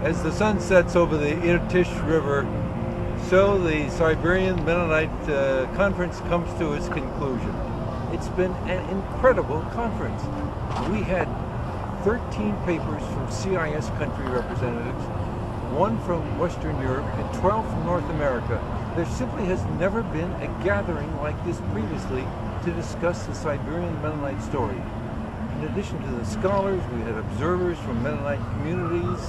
As the sun sets over the Irtysh River, so the Siberian Mennonite conference comes to its conclusion. It's been an incredible conference. We had 13 papers from CIS country representatives, 1 from Western Europe, and 12 from North America. There simply has never been a gathering like this previously to discuss the Siberian Mennonite story. In addition to the scholars, we had observers from Mennonite communities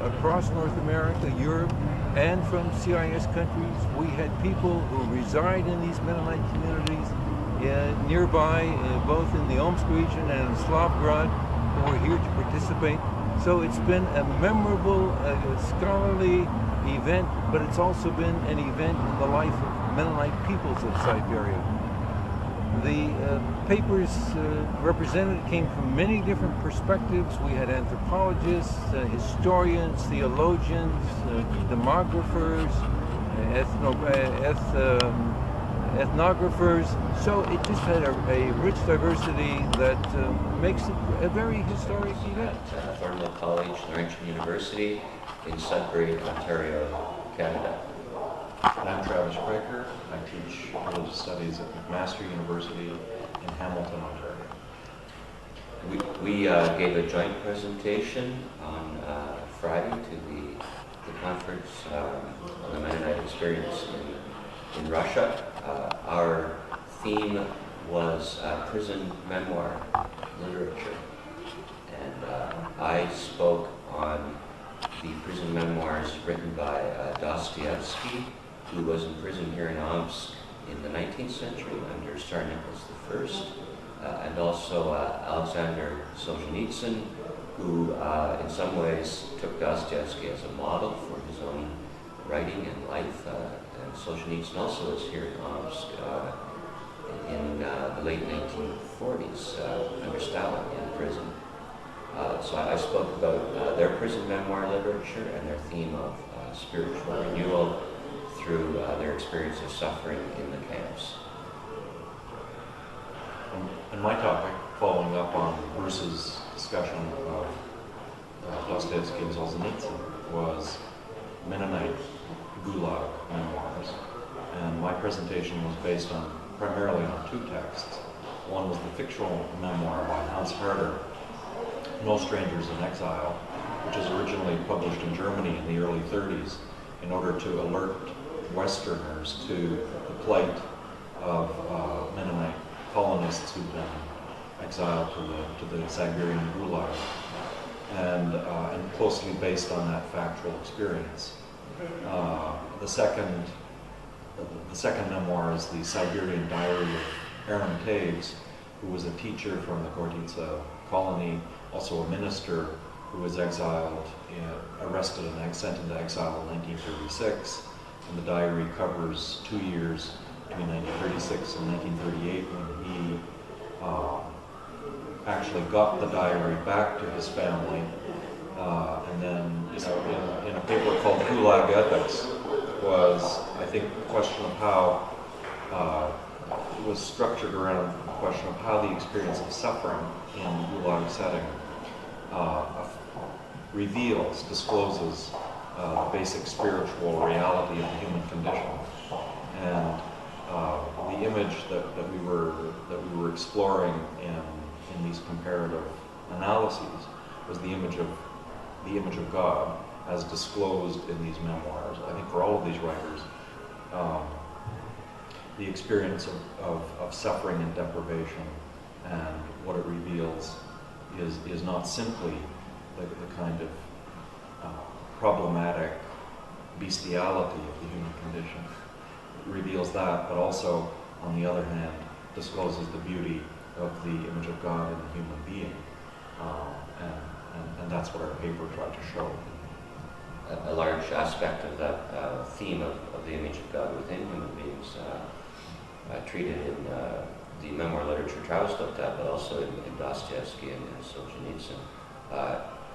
across North America, Europe, and from CIS countries. We had people who reside in these Mennonite communities nearby, both in the Omsk region and in Slavgrad, who were here to participate. So it's been a memorable scholarly event, but it's also been an event in the life of Mennonite peoples of Siberia. The papers represented came from many different perspectives. We had anthropologists, historians, theologians, demographers, ethnographers. So it just had a rich diversity that makes it a very historic event. At Thornhill College, Laurentian University in Sudbury, Ontario, Canada. And I'm Travis Kroeker. I teach religious studies at McMaster University in Hamilton, Ontario. We gave a joint presentation on Friday to the conference on the Mennonite experience in Russia. Our theme was prison memoir literature, and I spoke on the prison memoirs written by Dosteovsky, who was in prison here in Omsk in the 19th century under Tsar Nicholas I, and also Alexander Solzhenytsyn, who in some ways took Dostoevsky as a model for his own writing and life. And Solzhenytsyn also was here in Omsk in the late 1940s under Stalin in prison. So I spoke about their prison memoir literature and their theme of spiritual renewal through their experience of suffering in the camps. And my topic, following up on Bruce's discussion of Dostoevsky and Solzhenitsyn, was Mennonite Gulag memoirs. And my presentation was based primarily on 2 texts. One was the fictional memoir by Hans Herder, No Strangers in Exile, which was originally published in Germany in the early 30s in order to alert Westerners to the plight of Mennonite colonists who'd been exiled to the Siberian Gulag, and closely based on that factual experience. The second memoir is the Siberian Diary of Aaron Taves, who was a teacher from the Gortitsa colony, also a minister who was exiled, arrested and sent into exile in 1936. And the diary covers 2 years between 1936 and 1938 when he actually got the diary back to his family. And then, in a paper called Gulag Ethics, was, I think, the question of how, it was structured around the question of how the experience of suffering in Gulag setting discloses the basic spiritual reality of the human condition. And the image that we were exploring in these comparative analyses was the image of God as disclosed in these memoirs. I think for all of these writers, the experience of suffering and deprivation and what it reveals is not simply the kind of problematic bestiality of the human condition. It reveals that, but also, on the other hand, discloses the beauty of the image of God in the human being. And that's what our paper tried to show. A large aspect of that theme of the image of God within human beings, treated in the memoir literature Travis looked at, but also in Dostoevsky and Solzhenitsyn,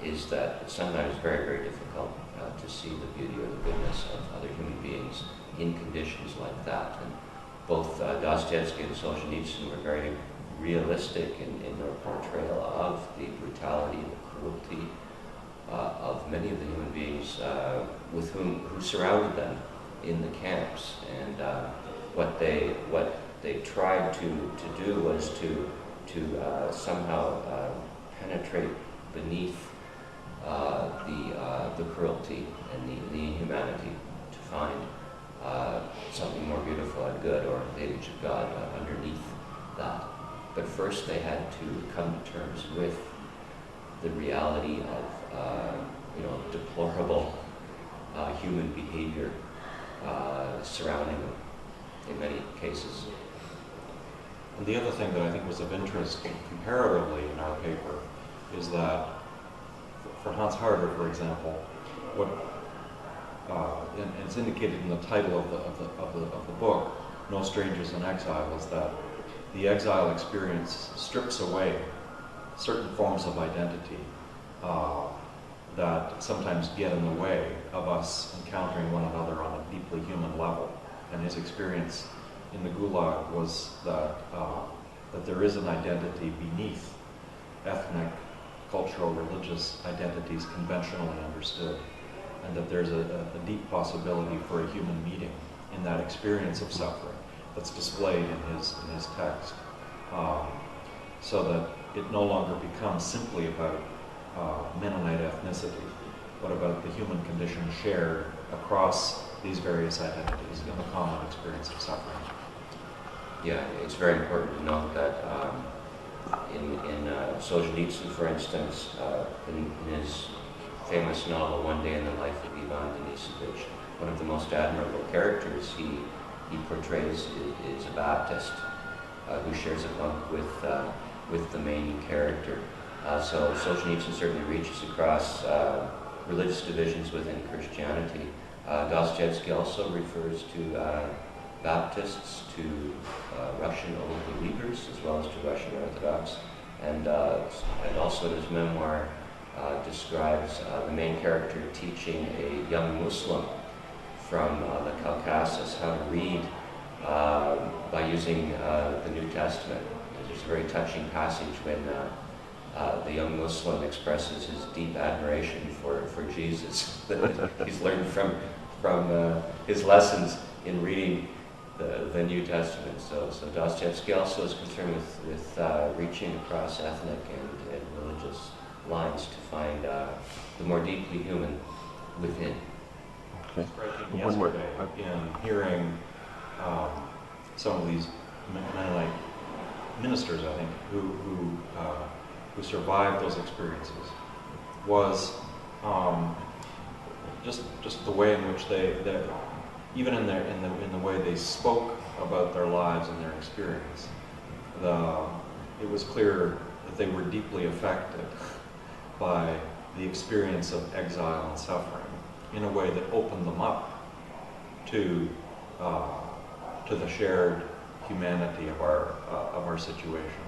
is that it's sometimes very, very difficult to see the beauty or the goodness of other human beings in conditions like that. And both Dostoevsky and Solzhenitsyn were very realistic in their portrayal of the brutality, the cruelty of many of the human beings who surrounded them in the camps, and what they tried to do was to somehow penetrate beneath the cruelty and the inhumanity to find something more beautiful and good, or the image of God underneath that. But first they had to come to terms with the reality of deplorable human behavior surrounding them in many cases. And the other thing that I think was of interest comparatively in our paper is that for Hans Harder, for example, what and it's indicated in the title of the book, No Strangers in Exile, is that the exile experience strips away certain forms of identity that sometimes get in the way of us encountering one another on a deeply human level. And his experience in the Gulag was that there is an identity beneath ethnic, cultural, religious identities conventionally understood, and that there's a deep possibility for a human meeting in that experience of suffering that's displayed in his text, so that it no longer becomes simply about Mennonite ethnicity, but about the human condition shared across these various identities in the common experience of suffering. Yeah, it's very important to note that in Solzhenitsyn, for instance, in his famous novel One Day in the Life of Ivan Denisovich, one of the most admirable characters he portrays is a Baptist who shares a bunk with the main character. So Solzhenitsyn certainly reaches across religious divisions within Christianity. Dostoevsky also refers to Baptists, to Russian Old Believers, as well as to Russian Orthodox, and also in his memoir describes the main character teaching a young Muslim from the Caucasus how to read by using the New Testament. There's a very touching passage when the young Muslim expresses his deep admiration for Jesus that he's learned from his lessons in reading the New Testament. So Dostoevsky also is concerned with reaching across ethnic and religious lines to find the more deeply human within. Okay. Striking One more. yesterday in hearing some of these Mennonite ministers, I think, who survived those experiences, was just the way in which they even in the way they spoke about their lives and their experience, it was clear that they were deeply affected by the experience of exile and suffering in a way that opened them up to the shared humanity of our situation.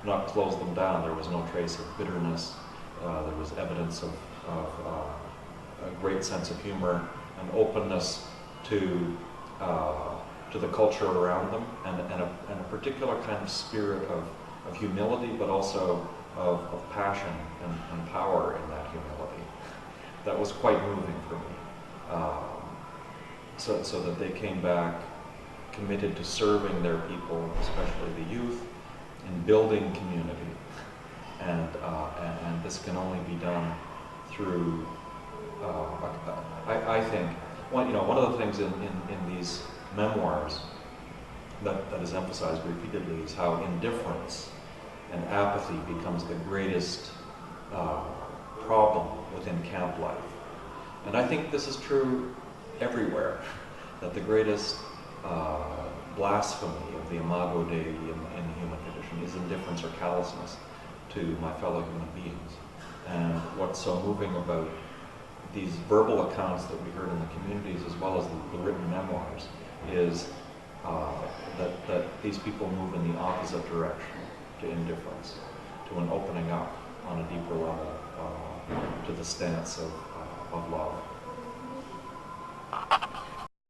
Not close them down. There was no trace of bitterness. There was evidence of a great sense of humor and openness to the culture around them, and a particular kind of spirit of humility, but also of passion and power in that humility. That was quite moving for me. So that they came back committed to serving their people, especially the youth, in building community, and this can only be done through. I think one of the things in these memoirs that is emphasized repeatedly is how indifference and apathy becomes the greatest problem within camp life, and I think this is true everywhere. That the greatest blasphemy of the imago Dei in the human condition is indifference or callousness to my fellow human beings. And what's so moving about these verbal accounts that we heard in the communities, as well as the written memoirs, is that these people move in the opposite direction to indifference, to an opening up on a deeper level, to the stance of love.